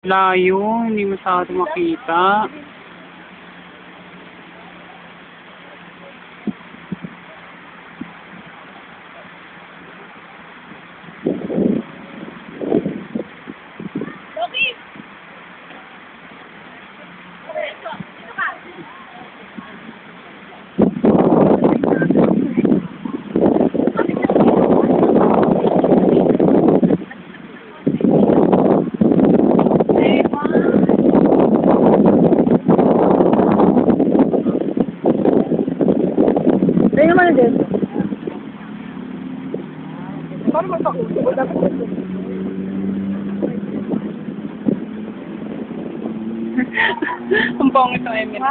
Layo, hindi masyado makita. Ayun naman din. Paano magpakulo? O dapat ito? Ang pangit ang Emily.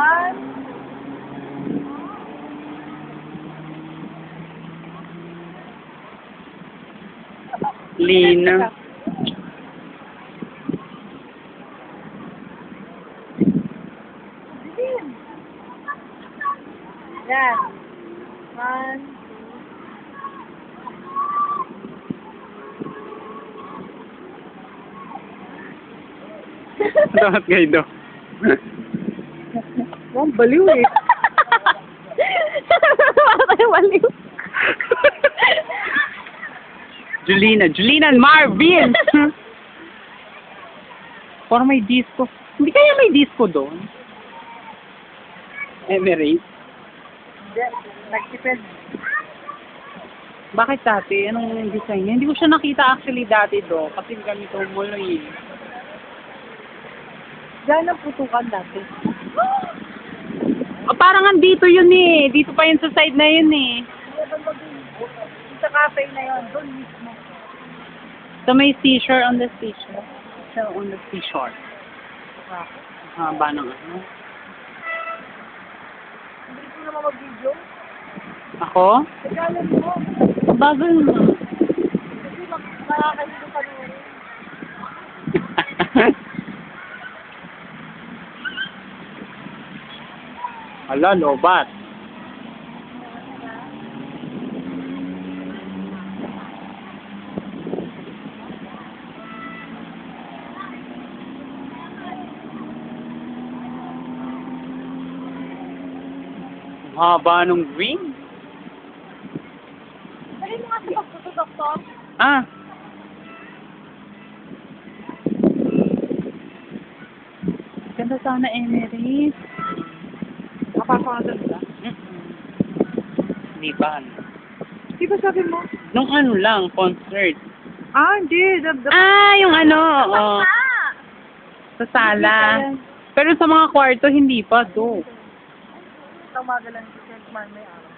Lina. Yan. 1, 2. Dapat kayo do. Ang baliw eh. Ay, baliw. Julina and Marvin! Parang may disco. Hindi kaya may disco doon? Emirates? Hindi. Nagtipid. Bakit dati? Anong design niya? Hindi ko siya nakita actually dati do. Kasi ganito mo lang yun. Diyan ang putukan dati. Oh, parang andito yun eh. Dito pa yun sa side na yun eh. Sa cafe na yun. Doon mismo. So may seashore on the seashore. So on the seashore. Haba ng ano. Hindi ko naman mag-video. Ako? Kagalan mo. Bagal mo. Kasi makakasin pa rin. Ala, lobat. Haba nung green. Dali mo nga sa pagtututok to. Ah. Ganda sana Emirates. Kapasok na doon ba? Hindi ba? Di ba sabi mo? Nung ano lang, concert. Ah, hindi. Yung ano, oo. Sa sala. Pero sa mga kwarto, hindi pa do. Tamagalan si St. Man may araw.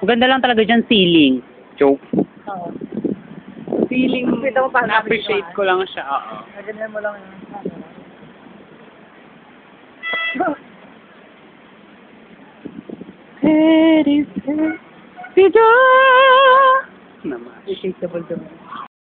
Maganda lang talaga dyan, ceiling. Joke. Oo. Ceiling, Kita mo paano na-appreciate ko lang siya, oo. Naganyan mo lang yung It is video. Naman. Irreplaceable doon.